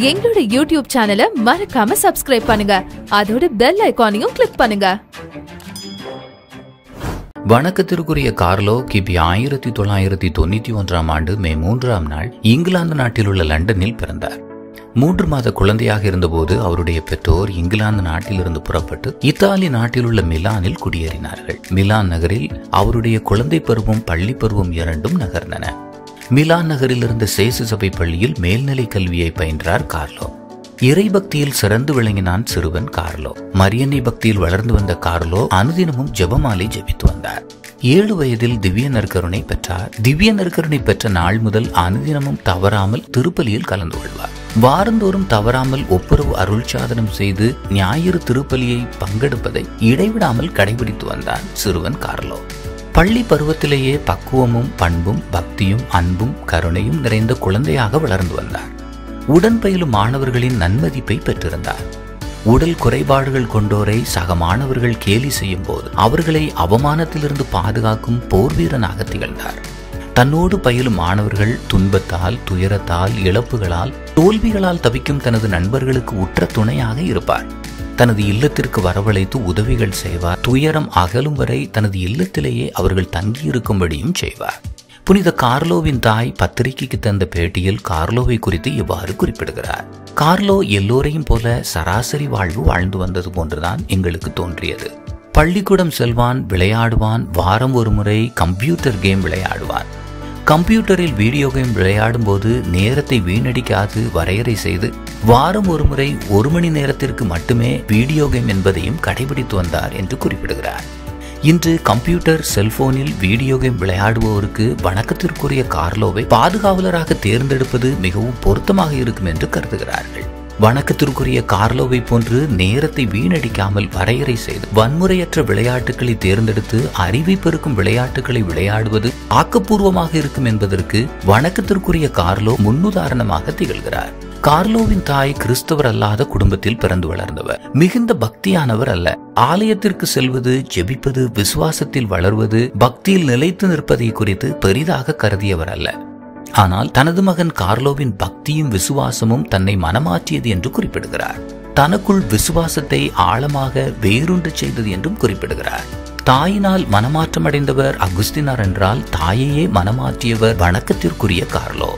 எங்களோட யூடியூப் சேனலை மறக்காம சப்ஸ்கிரைப் பண்ணுங்க. அதோட பெல் ஐகானையும் கிளிக் பண்ணுங்க. வணக்கத்திற்குரிய கார்லோ கிபி 1991 ஆண்டு மே 3ஆம் நாள் இங்கிலாந்து நாட்டில் உள்ள லண்டனில் பிறந்தார். 3 மாத குழந்தையாக இருந்தபோது அவருடைய பெற்றோர் இங்கிலாந்து நாட்டிலிருந்து புறப்பட்டு இத்தாலி நாட்டில் உள்ள மிலானில் குடியேறினார்கள். மிலான் நகரில் அவருடைய குழந்தை பருவம் பள்ளி பருவம் இரண்டும் நகர்ந்தன. மிலான் நகரில் இருந்த சேசு சபை பள்ளியில் மேல்நிலை கல்வியை பயின்றார் கார்லோ. இறை பக்தியில் சிறந்து விளங்கினான் சிறுவன் கார்லோ. மரியன்னை பக்தியில் வளர்ந்து வந்த கார்லோ அனுதினமும் ஜெபமாலை ஜெபித்து வந்தார். 7 வயதில் திவ்ய நற்கருணை பெற்றார். திவ்ய நற்கருணை பெற்ற நாள் முதல் அனுதினமும் தவறாமல் திருப்பலியில் கலந்து கொள்வார். வாரந்தோறும் தவறாமல் ஒப்புரவு அருள் சாதனம் செய்து ஞாயிறு திருப்பலியை பங்கெடுப்பதை இடைவிடாமல் கடைபிடித்து வந்தான் சிறுவன் கார்லோ. பள்ளி பருவத்திலேயே பக்குவமும் பண்பும் பக்தியும் அன்பும் கருணையும் நிறைந்த குழந்தையாக வளர்ந்து வந்தார். உடன் பயிலும் மாணவர்களின் நன்மதிப்பை பெற்றிருந்தார். உடல் குறைபாடுகள் கொண்டோரை சக மாணவர்கள் கேலி செய்யும் போது அவர்களை அவமானத்திலிருந்து பாதுகாக்கும் போர் வீரனாக திகழ்ந்தார். தன்னோடு பயிலும் மாணவர்கள் துன்பத்தால், துயரத்தால், இழப்புகளால், தோல்விகளால் தவிக்கும் தனது நண்பர்களுக்கு உற்ற துணையாக இருப்பார். தனது இல்லத்திற்கு வரவழைத்து உதவிகள் செய்வார். துயரம் அகலும் வரை தனது இல்லத்திலேயே அவர்கள் தங்கியிருக்கும்படியும் செய்வார். புனித கார்லோவின் தாய் பத்திரிகைக்கு தந்த பேட்டியில் கார்லோவை குறித்து இவ்வாறு குறிப்பிடுகிறார். கார்லோ எல்லோரையும் போல சராசரி வாழ்வு வாழ்ந்து வந்தது போன்றுதான் எங்களுக்கு தோன்றியது. பள்ளிக்கூடம் செல்வான், விளையாடுவான், வாரம் ஒரு முறை கம்ப்யூட்டர் கேம் விளையாடுவான். கம்ப்யூட்டரில் வீடியோ கேம் விளையாடும் போது நேரத்தை வீணடிக்காது வரையறை செய்து வாரம் ஒரு முறை 1 மணி நேரத்திற்கு மட்டுமே வீடியோ கேம் என்பதையும் கடைபிடித்து வந்தார் என்று குறிப்பிடுகிறார். இன்று கம்ப்யூட்டர், செல்போனில் வீடியோ கேம் விளையாடுபவருக்கு வணக்கத்திற்குரிய கார்லோவை பாதுகாவலராக தேர்ந்தெடுப்பது மிகவும் பொருத்தமாக இருக்கும் என்று கருதுகிறார்கள். வணக்கத்திற்குரிய கார்லோவை போன்று நேரத்தை வீணடிக்காமல் வரையறை செய்து வன்முறையற்ற விளையாட்டுகளை தேர்ந்தெடுத்து அறிவை பெருக்கும் விளையாட்டுகளை விளையாடுவது ஆக்கப்பூர்வமாக இருக்கும் என்பதற்கு வணக்கத்திற்குரிய கார்லோ முன்னுதாரணமாக திகழ்கிறார். கார்லோவின் தாய் கிறிஸ்தவர் அல்லாத குடும்பத்தில் பிறந்து வளர்ந்தவர். மிகுந்த பக்தியானவர் அல்ல. ஆலயத்திற்கு செல்வது, ஜெபிப்பது, விசுவாசத்தில் வளர்வது, பக்தியில் நிலைத்து நிற்பதை குறித்து பெரிதாக கருதியவர் அல்ல. ஆனால் தனது மகன் கார்லோவின் பக்தியும் விசுவாசமும் தன்னை மனமாற்றியது என்று குறிப்பிடுகிறார். தனக்குள் விசுவாசத்தை ஆழமாக வேரூன்று செய்தது என்றும் குறிப்பிடுகிறார். தாயினால் மனமாற்றமடைந்தவர் அகுஸ்தினார் என்றால் தாயையே மனமாற்றியவர் வணக்கத்திற்குரிய கார்லோ.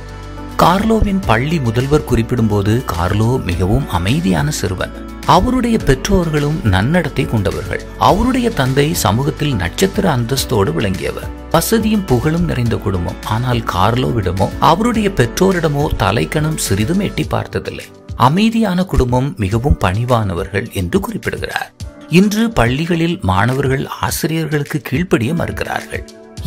கார்லோவின் பள்ளி முதல்வர் குறிப்பிடும் போது கார்லோ மிகவும் அமைதியான சிறுவன். அவருடைய பெற்றோர்களும் நன்னடத்தை கொண்டவர்கள். அவருடைய தந்தை சமூகத்தில் நட்சத்திர அந்தஸ்தோடு விளங்கியவர். வசதியும் புகழும் நிறைந்த குடும்பம். ஆனால் கார்லோவிடமோ அவருடைய பெற்றோரிடமோ தலைக்கணம் சிறிதும் எட்டி பார்த்ததில்லை. அமைதியான குடும்பம், மிகவும் பணிவானவர்கள் என்று குறிப்பிடுகிறார். இன்று பள்ளிகளில் மாணவர்கள் ஆசிரியர்களுக்கு கீழ்ப்படிய மறுக்கிறார்கள்.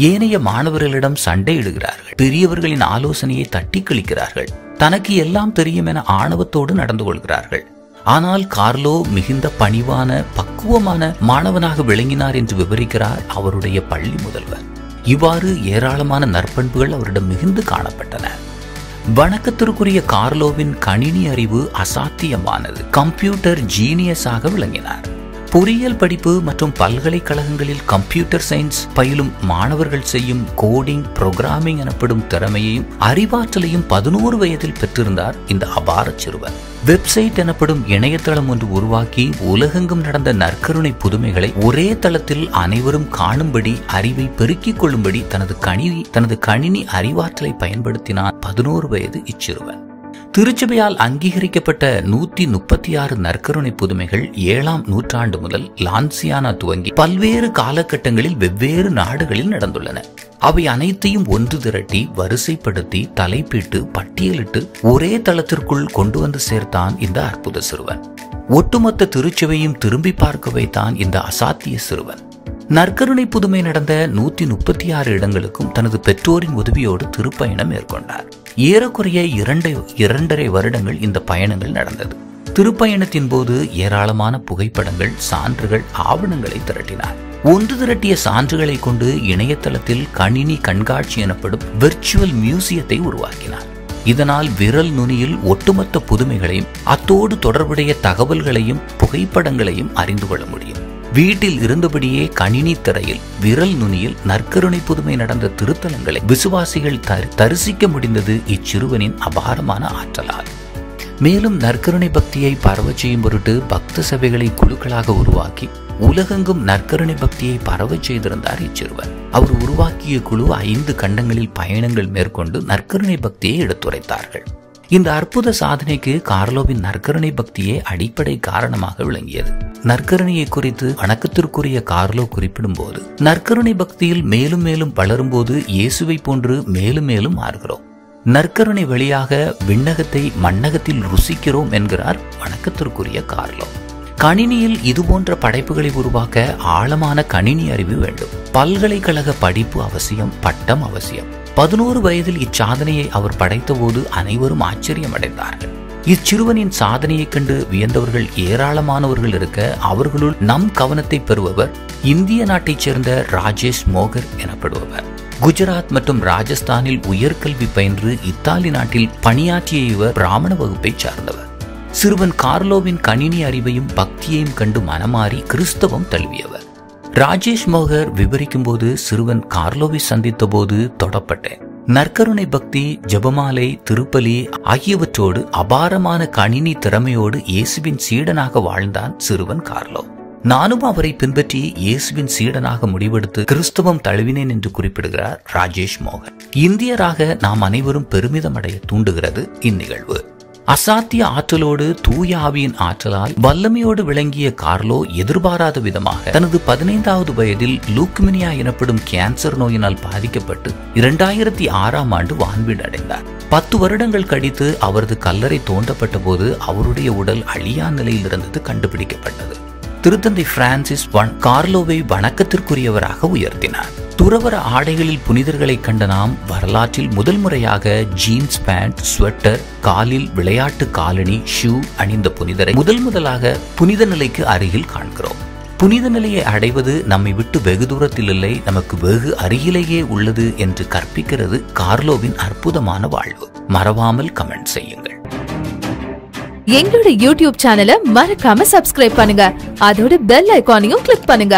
ஏனைய மாணவர்களிடம் சண்டையிடுகிறார்கள். பெரியவர்களின் ஆலோசனையை தட்டி கழிக்கிறார்கள். தனக்கு எல்லாம் தெரியும் என ஆணவத்தோடு நடந்து கொள்கிறார்கள். ஆனால் கார்லோ மிகுந்த பணிவான, பக்குவமான மாணவனாக விளங்கினார் என்று விவரிக்கிறார் அவருடைய பள்ளி முதல்வர். இவ்வாறு ஏராளமான நற்பண்புகள் அவரிடம் மிகுந்து காணப்பட்டன. வணக்கத்திற்குரிய கார்லோவின் கணினி அறிவு அசாத்தியமானது. கம்ப்யூட்டர் ஜீனியஸாக விளங்கினார். பொறியியல் படிப்பு மற்றும் பல்கலைக்கழகங்களில் கம்ப்யூட்டர் சயின்ஸ் பயிலும் மாணவர்கள் செய்யும் கோடிங், புரோகிராமிங் எனப்படும் திறமையையும் அறிவாற்றலையும் 11 வயதில் பெற்றிருந்தார் இந்த அபார சிறுவன். வெப்சைட் எனப்படும் இணையதளம் ஒன்று உருவாக்கி உலகெங்கும் நடந்த நற்கருணை புதுமைகளை ஒரே தளத்தில் அனைவரும் காணும்படி, அறிவை பெருக்கிக் கொள்ளும்படி தனது கணினி அறிவாற்றலை பயன்படுத்தினார் 11 வயது இச்சிறுவன். திருச்சபையால் அங்கீகரிக்கப்பட்ட 136 நற்கருணை புதுமைகள் 7ஆம் நூற்றாண்டு முதல் லான்சியானா துவங்கி பல்வேறு காலகட்டங்களில் வெவ்வேறு நாடுகளில் நடந்துள்ளன. அவை அனைத்தையும் ஒன்று திரட்டி, வரிசைப்படுத்தி, தலைப்பிட்டு, பட்டியலிட்டு ஒரே தளத்திற்குள் கொண்டு வந்து சேர்த்தான் இந்த அற்புத சிறுவன். ஒட்டுமொத்த திருச்சபையும் திரும்பி பார்க்க வைத்தான் இந்த அசாத்திய சிறுவன். நற்கருணை புதுமை நடந்த 136 இடங்களுக்கும் தனது பெற்றோரின் உதவியோடு திருப்பயணம் மேற்கொண்டார். ஏறக்குறைய 2.5 வருடங்கள் இந்த பயணங்கள் நடந்தது. திருப்பயணத்தின் போது ஏராளமான புகைப்படங்கள், சான்றுகள், ஆவணங்களை திரட்டினார். ஒன்று திரட்டிய சான்றுகளை கொண்டு இணையதளத்தில் கணினி கண்காட்சி எனப்படும் விர்ச்சுவல் மியூசியத்தை உருவாக்கினார். இதனால் விரல் நுனியில் ஒட்டுமொத்த புதுமைகளையும் அத்தோடு தொடர்புடைய தகவல்களையும் புகைப்படங்களையும் அறிந்து கொள்ள முடியும். வீட்டில் இருந்தபடியே கணினி திரையில் விரல் நுனியில் நற்கருணை புதுமை நடந்த திருத்தலங்களை விசுவாசிகள் தரிசிக்க முடிந்தது இச்சிறுவனின் அபாரமான ஆற்றலால். மேலும் நற்கருணை பக்தியை பரவச் செய்யும் பொருட்டு பக்த சபைகளை குழுக்களாக உருவாக்கி உலகெங்கும் நற்கருணை பக்தியை பரவச் செய்திருந்தார் இச்சிறுவன். அவர் உருவாக்கிய குழு 5 கண்டங்களில் பயணங்கள் மேற்கொண்டு நற்கருணை பக்தியை எடுத்துரைத்தார்கள். இந்த அற்புத சாதனைக்கு கார்லோவின் நற்கருணை பக்தியே அடிப்படை காரணமாக விளங்கியது. நற்கருணையை குறித்து வணக்கத்திற்குரிய கார்லோ குறிப்பிடும் போது, நற்கருணை பக்தியில் மேலும் மேலும் வளரும்போது இயேசுவை போன்று மேலும் மேலும் மாறுகிறோம். நற்கருணை வழியாக விண்ணகத்தை மண்ணகத்தில் ருசிக்கிறோம் என்கிறார் வணக்கத்திற்குரிய கார்லோ. கணினியில் இதுபோன்ற படைப்புகளை உருவாக்க ஆழமான கணினி அறிவு வேண்டும். பல்கலைக்கழக படிப்பு அவசியம், பட்டம் அவசியம். 11 வயதில் இச்சாதனையை அவர் படைத்த போது அனைவரும் ஆச்சரியம் அடைந்தார்கள். இச்சிறுவனின் சாதனையைக் கண்டு வியந்தவர்கள் ஏராளமானவர்கள் இருக்க, அவர்களுள் நம் கவனத்தை பெறுபவர் இந்திய நாட்டைச் சேர்ந்த ராஜேஷ் மோகர் எனப்படுபவர். குஜராத் மற்றும் ராஜஸ்தானில் உயர்கல்வி பயின்று இத்தாலி நாட்டில் பணியாற்றிய இவர் பிராமண வகுப்பைச் சார்ந்தவர். சிறுவன் கார்லோவின் கணினி அறிவையும் பக்தியையும் கண்டு மனமாறி கிறிஸ்தவம் தழுவியவர். ராஜேஷ் மோகர் விவரிக்கும் போது, சிறுவன் கார்லோவை சந்தித்த போது தொடப்பட்டேன். நற்கருணை பக்தி, ஜெபமாலை, திருப்பலி ஆகியவற்றோடு அபாரமான கணினி திறமையோடு இயேசுவின் சீடனாக வாழ்ந்தான் சிறுவன் கார்லோ. நானும் அவரை பின்பற்றி இயேசுவின் சீடனாக முடிவெடுத்து கிறிஸ்தவம் தழுவினேன் என்று குறிப்பிடுகிறார் ராஜேஷ் மோகன். இந்தியராக நாம் அனைவரும் பெருமிதம் அடைய தூண்டுகிறது இந்நிகழ்வு. அசாத்திய ஆற்றலோடு தூய ஆவியின் ஆற்றலால் வல்லமையோடு விளங்கிய கார்லோ எதிர்பாராத விதமாக தனது 15வது வயதில் லூக்மினியா எனப்படும் கேன்சர் நோயினால் பாதிக்கப்பட்டு 2006ஆம் ஆண்டு வான்வீடு அடைந்தார். 10 வருடங்கள் கழித்து அவரது கல்லறை தோண்டப்பட்ட போது அவருடைய உடல் அழியா நிலையில் இருந்தது கண்டுபிடிக்கப்பட்டது. திருத்தந்தை பிரான்சிஸ் கார்லோவை வணக்கத்திற்குரியவராக உயர்த்தினார். துறவர ஆடைகளில் புனிதர்களை கண்ட நாம் வரலாற்றில் முதல் முறையாக ஜீன்ஸ் பேண்ட், ஸ்வெட்டர், காலில் விளையாட்டு காலணி, ஷூ அணிந்த புனிதரை முதலாக புனித நிலைக்கு அருகில் காண்கிறோம். புனித நிலையை அடைவது நம்மை விட்டு வெகு தூரத்தில் இல்லை, நமக்கு வெகு அருகிலேயே உள்ளது என்று கற்பிக்கிறது கார்லோவின் அற்புதமான வாழ்வு. மறவாமல் கமெண்ட் செய்யுங்கள். எங்களோட யூடியூப் சேனலை மறக்காம சப்ஸ்கிரைப் பண்ணுங்க. அதோட பெல் ஐகானையும் கிளிக் பண்ணுங்க.